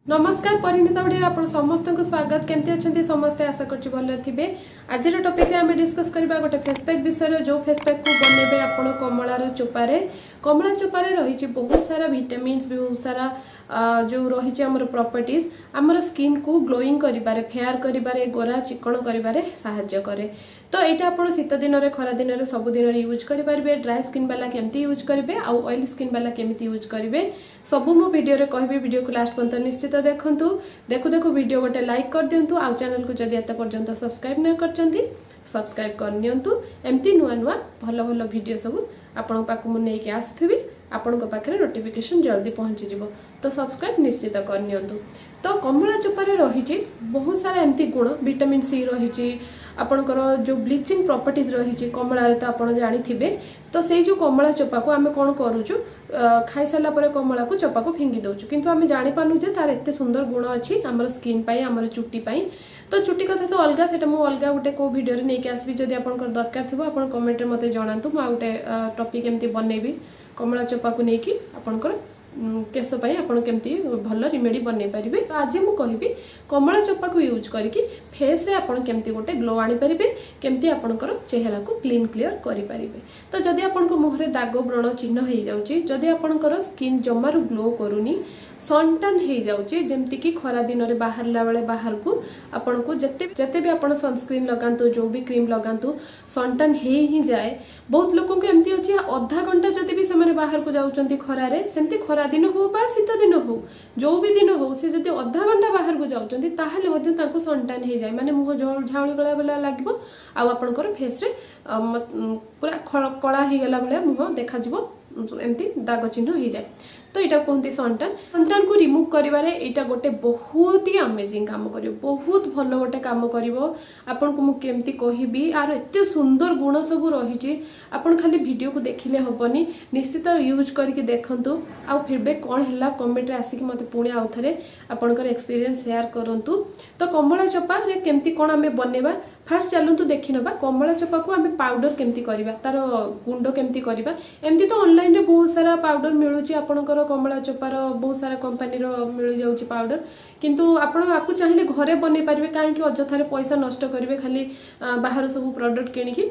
नमस्कार परिणीता ओडिया आप समस्त को स्वागत केमती अच्छा समस्ते आशा कर भल थे आज टॉपिक आम डिस्कस करबा गोटे फेसपैक विषय जो फेसपैक को बनइबे आपण कमलार चोपारे कमला चोपारे रही बहुत सारा विटामिन्स बहुत सारा जो रही आमर प्रॉपर्टीज आमर स्किन को ग्लोइंग करिबारे फेयर करिबारे गोरा चिकन करिबारे सहायता करे। तो यहाँ आप शीत दिन में खरा दिन में सब दिन यूज करेंगे ड्राई स्किन वाला केमती यूज करेंगे आउ ऑयली स्किन वाला केमती यूज करेंगे सब मो वीडियो रे कहबी वीडियो को लास्ट पर्यंत निश्चित देखूँ देखु देखु वीडियो गोटे लाइक कर दिंतु आउ चैनल को जदि एत पर्यंत सब्सक्राइब नहीं करचंती सब्सक्राइब करनियंतु एमती नुआ नुआ भल भल वीडियो सब आपण पाक मु नेकी आस्थुबी आपण पाखे नोटिफिकेशन जल्दी पहुँची जिवो तो सब्सक्राइब निश्चित करनियंतु। तो कमला चोपारे रही बहुत सारा एमती गुण विटामिन सी रही आपणकर जो ब्लीचिंग प्रॉपर्टीज रही कमला तो आप जानी तो से जो कमला चोपा को आम कौन करूचु खाई सारा पर कमला को चोपा को फिंगी दौचु किंतु आम जानी पानु जे तार एते सुंदर गुण अच्छी आमर स्किन पाई आमर चुट्टी पाई। तो चुट्टी कथा तो अलग से मुझे अलग गोटे को वीडियो रे नहीं आसबी जदि आपनकर दरकार थी आप कमेंट रे मते जणातु मु गोटे टॉपिक एमती बनैबी कमला चोपा को लेकिन आपनकर केस आपड़ केमती भल रिमेडी बनई पारे। तो आज मुझे कहबी कमला चोपा को यूज करके फेस रे आपड़ केमती गोटे ग्लो आनी पारे केमती आपणकर चेहरा को क्लीन क्लियर करें। तो जदि आपण मुहरे दाग व्रण चिन्ह हो जाऊँगी जदि आपणकर स्किन जमारू ग्लो करूनी सनटन हो जाऊँगी जमती कि खरा दिन में बाहरला बेले बाहर को आपन को जिते भी आप सनस्क्रीन लगातु जो भी क्रीम लगातु सनटन हो ही जाए। बहुत लोक को एमती अच्छी अधा घंटा जदि भी से बाहर को जाऊँच खरारे सेमती खरा दिन हो बा शीत दिन हो जो भी दिन हो सी जदि अधा घंटा बाहर को जाऊँच ताहले सनटन हो जाए माने मुह झाउली गला बेला लगे आपणकर फेस रे पूरा कला हो गला भाया मुह देखा एमती दाग चिन्ह हो जाए। तो यहाँ कहते सनटन सनटन को रिमूव करिवारे यहाँ गोटे बहुत ही अमेजिंग काम कर बहुत भल गोटे काम कर आपन को मुझे केमती कहबी आर एत सुंदर गुण सब रही आपन खाली वीडियो को देखिले हेनी निश्चित यूज करके देखंतु आ फीडबैक कौन है कमेंट रे आसिक मते पुणी आउ थे आपनकर एक्सपीरियंस शेयर करंतु। तो कमला चोपा रे केमती कौन आम बनइबा फास्ट चलतु देखी ना कमला चोपा को आम पाउडर केमती करवा तार गुंड केमती करवा एमती तो ऑनलाइन रे बहुत सारा पाउडर मिलूची आपणकर कमला चोपार बहुत सारा कंपनी मिल जाऊँगी पाउडर किंतु आपण आपको चाहिए घरे बन पारे कहीं अजथार पैसा नष्ट करेंगे खाली बाहर सब प्रोडक्ट किणिकी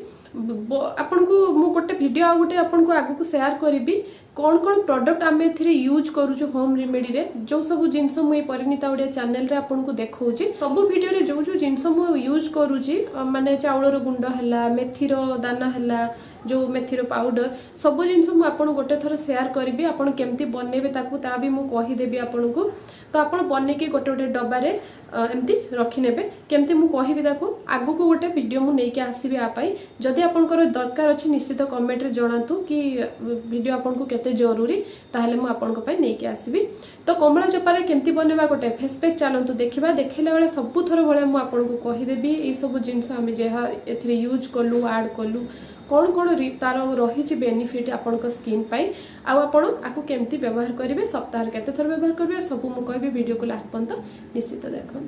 आपन को मु गोटे वीडियो आ गोटे आपन को आगु को शेयर करी कौन कौन प्रोडक्ट आम यूज करूँ होम रेमेडी रे जो सब जिनस मुझे परिणीता ओडिया चैनल रे आपन को देखौची सब वीडियो रे जो जो जिनस मु यूज करूची माने चाउलर गुंड है मेथीर दाना है जो मेथीर पाउडर सब जिनस मु आपन गोटे थर शेयर करी आपन केमती बनइबे ताकू ता भी मु कहीदेवी आपन को। तो आपन बनईकी गोटे गोटे डब्बारे एमती रखिनेबे केमती मु कहबी ताकू आगु को गोटे वीडियो मु नेकी आसीबी आपाई जदि आपनकर दरकार अछि निश्चित कमेंट रे जणातु कि वीडियो आपन को केते जरूरी ताहले मु आपन को पई नेकी आसीबी। तो कमला चोपारे केमती बनेबा गोटे फेस पैक चलंतु देखिबा देखैला बेले सब थर भले मु आपन को कहीदेवी ए सब जिंस आमे जेहा एथि यूज कलु ऐड कलु कौन कौन तार रही बेनिफिट आपण स्किन पाई आपण आपको केमती व्यवहार करेंगे सप्ताह केते थर व्यवहार करेंगे सब मु कहबी वीडियो को लास्ट पर्यंत निश्चित देखो।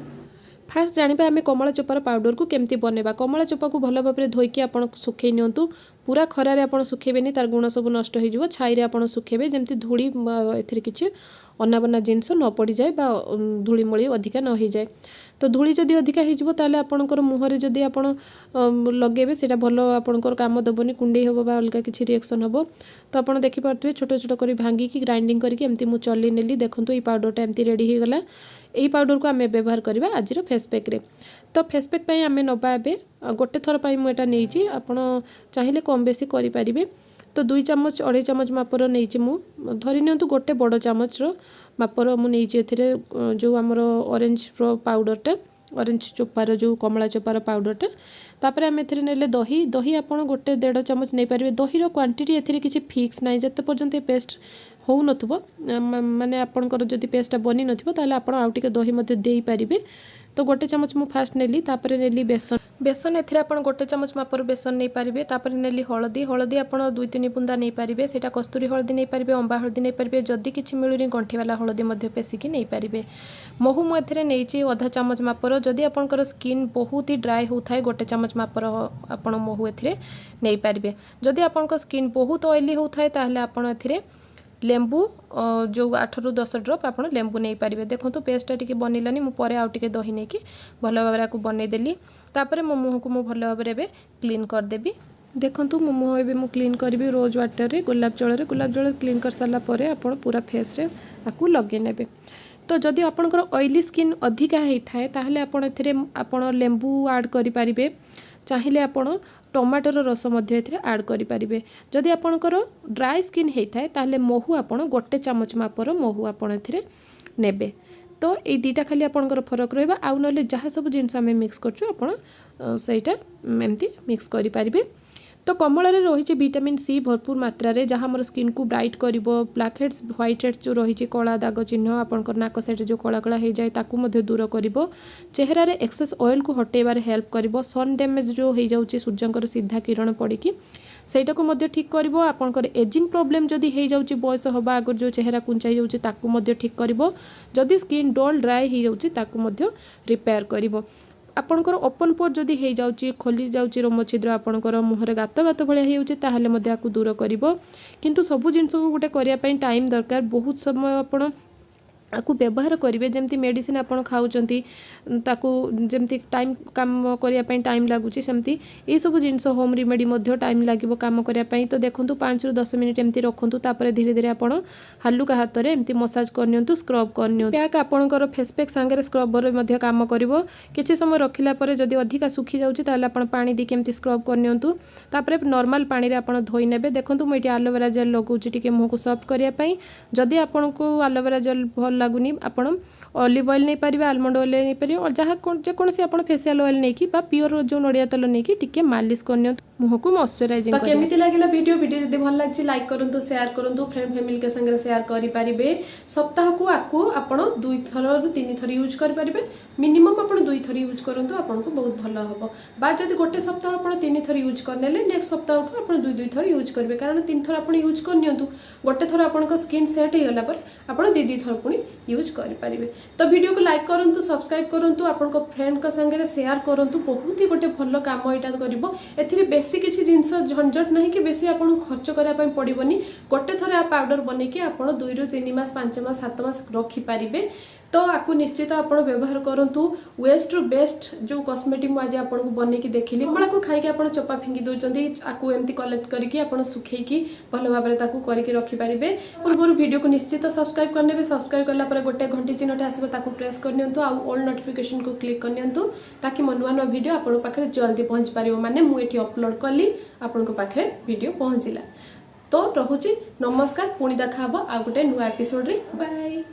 फास्ट जानिबा आमे कमला चोपार पाउडर को केमती बनेबा कमला चोपा को भल भाव में धोईकी आपण सुखई नियंतु पूरा खरारे आपण सुखेबेनी तार गुण सब नष्ट हो जिवो छाई रे आपण सुखेबे जेमती धूली एथिरे किछि अनाबना जिनस न पड़ जाए बा धूलीमूली अधिका न हो जाए। तो धूली जदि अधिका हो ताले आपणकर मुहरे जदि आपण लगेबे सेटा भल आपणकर काम दबनी कुंडे होबो बा अलगा किछि रिएक्शन होबो। तो आपण देखि पारथुबे छोट छोट करी भांगी की ग्राइंडिंग करके एमती मु चली नेली देखंतु ए पाउडरटा एमती रेडी हो गला यही पाउडर को आम व्यवहार करवा आज फेस पैक रे। तो फेस पैक पाई आम नबा ए गोटे थर पाई मुझे नहीं आपण चाहिए कम बेसी करें। तो 2 चामच 2.5 चामच मापर नहीं मु धरी नियंतु गोटे बड़ चामच मापर मुझे जो आमर ऑरेंज पाउडरटा ऑरेंज चोपार जो कमला चोपार पाउडरटा तापर आम एने दही दही आप गोटे 1.5 चामच नहीं पारे दहीर क्वांटिटी एथिरे किसी फिक्स ना जिते पर्यंत पेस्ट हो नथुबो माने आपणकर जदि पेस्टा बनी नथिबो ताले आपण आउ टिके दही मते देई परिबे। तो गोटे चामच मु फास्ट नेली तापर नेली बेसन बेसन एथिरे आपण गोटे चामच मापर बेसन नहीं पारिबे तापर नेली हळदी हळदी आपण 2-3 बुंदा नहीं पारिबे सेटा कस्तूरी हळदी नहीं पारिबे अंबा हळदी नहीं पारिबे जदि किछि मिलुनी गंठी वाला हळदी मध्ये पेसिकी नहीं पारिबे। महू मु एथिरे नेइची आधा चामच मापर जदि आपणकर स्किन बहुत ही ड्राई होथाय गोटे चामच मापर आपण महू एथिरे नहीं पारिबे जदि आपणकर स्किन बहुत ऑयली होथाय ताहले आपण एथिरे लेंबू जो 8 ରୁ 10 ड्रॉप आप लेंबू नहीं पारे। देखो तो पेस्टा टी बनलानी मुझे आउ टे दही नहीं कि भल भाव को बनईदेली तापर मो मुँह को मुझे भल भाव में क्लीन करदेवी। देखो मो मुँह एवं क्लीन करी रोज वाटर रे गोलाप जल क्लीन कर सारापर आप पूरा फेस रे आपको लगे ने। तो जदि आपंकर ऑयली स्किन अधिका होता है ताहले आपण लेंबू आड करें चाहिए आपण टमाटर रस आड करें। जदि आपंकर ड्राई स्किन होता है ताहले महू आप गोटे चामच मापर महू आपड़ नेबे। तो ये दुईटा खाली आपंकर फरक रहा आउ ना जहाँ सब जिनस आम मिक्स करटा एमती मिक्स करें। तो कमला रही विटामिन सी भरपूर मात्रा रे जहाँ हमारे स्किन को ब्राइट कर ब्लैक हेड्स व्हाइट हेड्स जो रही कला दाग चिन्ह आपंकर नाक साइड जो कला कला हो जाए ताकू दूर कर चेहरा रे एक्सेस ऑयल को हटेबार हेल्प कर सन डैमेज जो हो जाऊँगी सूर्यंकर सीधा किरण पड़ी सहीटा को ठीक कर आपंकर एजिंग प्रॉब्लम जदि हो जाऊँगी बयस हवा आगर जो चेहरा कुंचा हो जाऊँगी ठीक कर जदि स्किन डल ड्राए हो जाऊँगी रिपेयर कर आपणकर ओपन पोर जदि हो जाऊँगी खोली जाऊँगी रोम छिद्र आपणकर मुहर गात गात भाया होता दूर कर किंतु सबू जिनस को गोटे करने टाइम दरकार बहुत समय आपण आपको व्यवहार करेंगे जमती मेडिसिन आप खाऊँगी जमती टाइम काम करने टाइम लगुच सेमती ये सब जिनस होम रेमेडी टाइम लगे कम करने। तो देखो 5 ରୁ 10 मिनिट एमती रखुँ तापर धीरे धीरे आप हालुका हाथ में एमती मसाज करनी स्क्रब करनी पैक आपंकर फेस पैक सांगे स्क्रबर कम कर किसी समय रखिला जदि अधिका सुखी जाऊँगी पानी दी केमती स्क्रब करनी नॉर्मल पानी रे आप धोई ने। देखो मुझे एलोवेरा जेल लगुच मुँह को सॉफ्ट करने जदि आपको एलोवेरा जेल भल लगुनि आपण ऑलिव ऑयल नहीं पारे आलमंड ऑयल नहीं पारे और जहाँ जेकोसी आप फेसियल ऑयल नहीं कि प्योर जो नड़िया तेल नहीं कि टिके मालिश करनी मुँह को मॉइस्चराइजिंग। तो केमिति लागला वीडियो जदि भल लगी लाइक करूँ शेयर करूँ फ्रेंड फैमिली के संगे शेयर करें। सप्ताह को आपको आपण 2 थर ରୁ 3 थर यूज करें मिनिमम आप 2 थर यूज करूँ आपको बहुत भल हम बा जब गोटे सप्ताह आप 3 थर यूज करने नेक्स्ट सप्ताह आप 2 थर यूज करेंगे कारण 3 थर आप यूज करनी गोटे थर आप स्किन सेट हो गला आप 2 थर पुणी यूज करें। तो वीडियो को लाइक करूँ सब्सक्राइब करूँ आप फ्रेंड का संगे शेयर करूँ बहुत ही गोटे भल कम यहाँ कर बेसी किसी जिनस झंझट नहीं कि बेसी आप खर्च करने पड़ोनी गोटे थर आप पाउडर बनईकि आप 2 ରୁ 3 मास 5 मास 7 मास रखिपारे। तो आपको निश्चित आप व्यवहार करूँ वेस्ट रु बेस्ट जो कॉस्मेटिक मुझे आपको बनईकी देखिली कमला को खाई आप चोपा फिंगी दौरान आपको एमती कलेक्ट करके सुखैकी भल भाव में करके रखिपारे। पूर्व वीडियो को निश्चित सब्सक्राइब करने सब्सक्राइब कला गोटे घंटी चिन्हटे आसो प्रेस करनी आउ ऑल नोटिफिकेशन को क्लिक करनी ताकि मो नुआ नुआ वीडियो आपको पाखे जल्दी पहुँच पार माने मुझे अपलोड कली आपको पाखे वीडियो पहुँचला। तो रहुची नमस्कार पुणी देखा आ गोटे नुआ एपिसोड रे बाय।